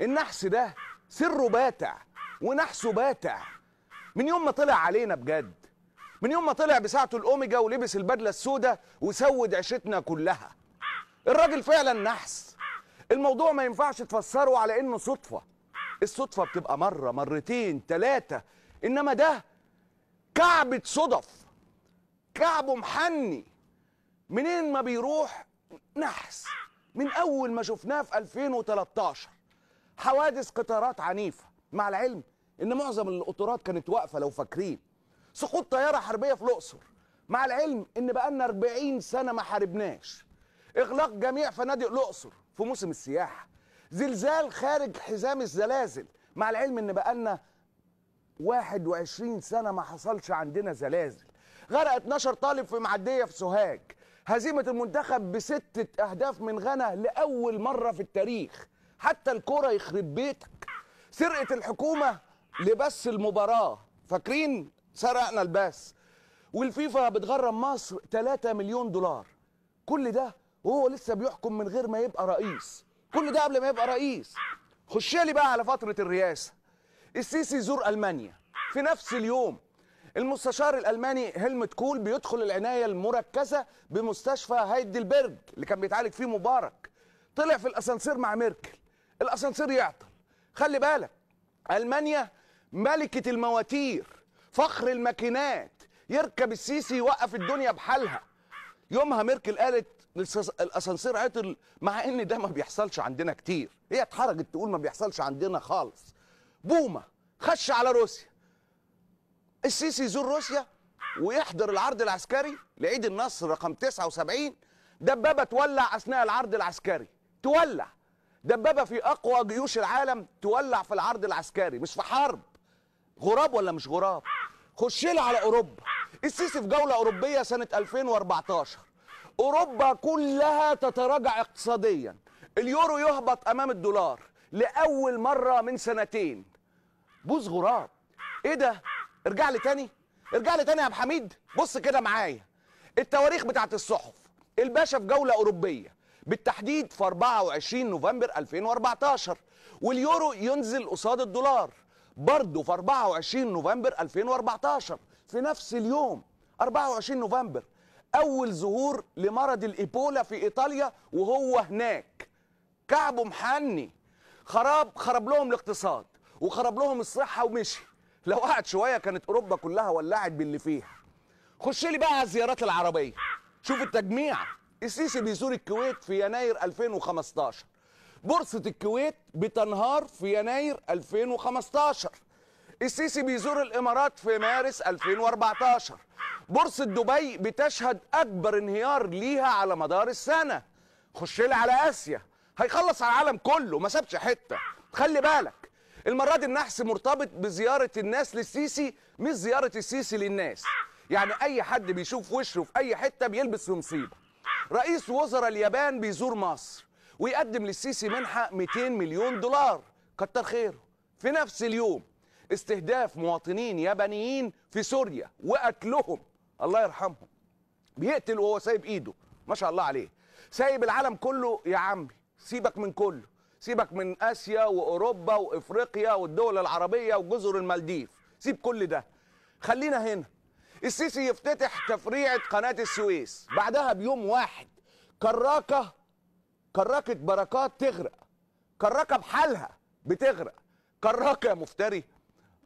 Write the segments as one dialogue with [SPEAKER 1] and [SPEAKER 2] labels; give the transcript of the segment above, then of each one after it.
[SPEAKER 1] النحس ده سره باتع ونحسه باتع من يوم ما طلع علينا بجد، من يوم ما طلع بساعته الاوميجا ولبس البدله السوداء وسود عيشتنا كلها. الراجل فعلا نحس. الموضوع ما ينفعش تفسره على انه صدفه. الصدفه بتبقى مره مرتين ثلاثه، انما ده كعبة صدف، كعبه محني. منين ما بيروح نحس. من اول ما شفناه في 2013 حوادث قطارات عنيفه، مع العلم ان معظم القطارات كانت واقفه لو فاكرين. سقوط طياره حربيه في الاقصر، مع العلم ان بقالنا 40 سنه ما حاربناش. اغلاق جميع فنادق الاقصر في موسم السياحه. زلزال خارج حزام الزلازل، مع العلم ان بقالنا 21 سنه ما حصلش عندنا زلازل. غرق 12 طالب في معديه في سوهاج. هزيمه المنتخب ب6 اهداف من غانا لاول مره في التاريخ. حتى الكوره يخرب بيتك. سرقه الحكومه لبث المباراه، فاكرين؟ سرقنا البث. والفيفا بتغرم مصر 3 مليون دولار. كل ده وهو لسه بيحكم من غير ما يبقى رئيس. كل ده قبل ما يبقى رئيس. خش لي بقى على فتره الرئاسه. السيسي يزور المانيا في نفس اليوم. المستشار الالماني هيلمت كول بيدخل العنايه المركزه بمستشفى هايدلبرج اللي كان بيتعالج فيه مبارك. طلع في الاسانسير مع ميركل، الاسانسير يعطل. خلي بالك، المانيا ملكه المواتير، فخر الماكينات. يركب السيسي يوقف الدنيا بحالها. يومها ميركل قالت الاسانسير عطل، مع ان ده ما بيحصلش عندنا كتير. هي اتحرجت تقول ما بيحصلش عندنا خالص. بوما خش على روسيا. السيسي يزور روسيا ويحضر العرض العسكري لعيد النصر رقم 79. دبابه تولع اثناء العرض العسكري، تولع دبابه في اقوى جيوش العالم تولع في العرض العسكري، مش في حرب. غراب ولا مش غراب؟ خش لي على اوروبا. السيسي في جوله اوروبيه سنه 2014. اوروبا كلها تتراجع اقتصاديا، اليورو يهبط امام الدولار لاول مره من سنتين. بوز غراب. ايه ده؟ ارجع لي تاني، ارجع لي تاني يا ابو حميد. بص كده معايا التواريخ بتاعت الصحف. الباشا في جوله اوروبيه، بالتحديد في 24 نوفمبر 2014، واليورو ينزل قصاد الدولار برضه في 24 نوفمبر 2014. في نفس اليوم 24 نوفمبر اول ظهور لمرض الايبولا في ايطاليا وهو هناك. كعبه محني. خرب لهم الاقتصاد وخرب لهم الصحه ومشي. لو قعد شويه كانت اوروبا كلها ولعت باللي فيها. خش لي بقى على الزيارات العربيه. شوف التجميع. السيسي بيزور الكويت في يناير 2015. بورصه الكويت بتنهار في يناير 2015. السيسي بيزور الامارات في مارس 2014. بورصه دبي بتشهد اكبر انهيار ليها على مدار السنه. خش لي على اسيا. هيخلص على العالم كله، ما سابش حته. خلي بالك المره دي النحس مرتبط بزياره الناس للسيسي، مش زياره السيسي للناس. يعني اي حد بيشوف وشه في اي حته بيلبس في مصيبه. رئيس وزراء اليابان بيزور مصر ويقدم للسيسي منحه 200 مليون دولار. كتر خيره. في نفس اليوم استهداف مواطنين يابانيين في سوريا وقتلهم، الله يرحمهم. بيقتل وهو سايب ايده، ما شاء الله عليه. سايب العالم كله يا عمي. سيبك من كله، سيبك من اسيا واوروبا وافريقيا والدول العربيه وجزر المالديف، سيب كل ده. خلينا هنا. السيسي يفتتح تفريعه قناه السويس. بعدها بيوم واحد كراكه بركات تغرق. كراكه بحالها بتغرق. كراكه يا مفتري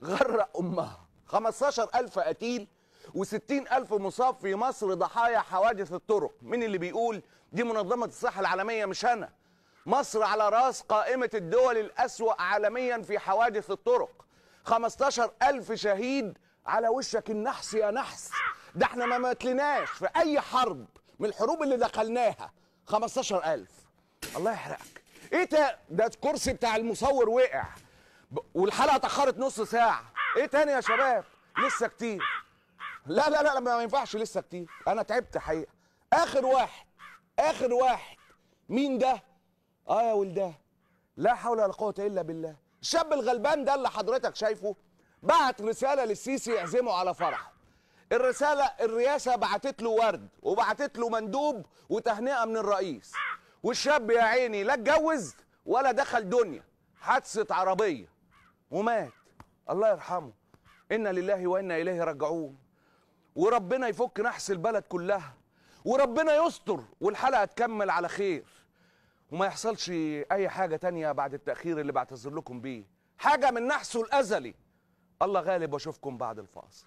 [SPEAKER 1] غرق امها. 15,000 قتيل و60,000 مصاب في مصر ضحايا حوادث الطرق. مين اللي بيقول؟ دي منظمه الصحه العالميه مش انا. مصر على راس قائمة الدول الأسوأ عالميا في حوادث الطرق. 15,000 شهيد على وشك النحس يا نحس. ده احنا ما ماتلناش في أي حرب من الحروب اللي دخلناها. 15,000. الله يحرقك. ايه ده الكرسي بتاع المصور وقع والحلقة اتأخرت نص ساعة. ايه تاني يا شباب؟ لسه كتير. لا لا لا ما ينفعش لسه كتير. أنا تعبت حقيقة. آخر واحد مين ده؟ يا ولداه، لا حول ولا قوة إلا بالله. الشاب الغلبان ده اللي حضرتك شايفه بعت رسالة للسيسي يعزمه على فرحه. الرئاسة بعتت له ورد وبعتت له مندوب وتهنئة من الرئيس. والشاب يا عيني لا اتجوز ولا دخل دنيا. حادثه عربيه ومات، الله يرحمه. انا لله وانا اليه راجعون. وربنا يفك نحس البلد كلها، وربنا يستر والحلقه تكمل على خير، وما يحصلش اي حاجه تانية بعد التاخير اللي بعتذر لكم بيه، حاجه من نحسه الازلي. الله غالب، واشوفكم بعد الفاصل.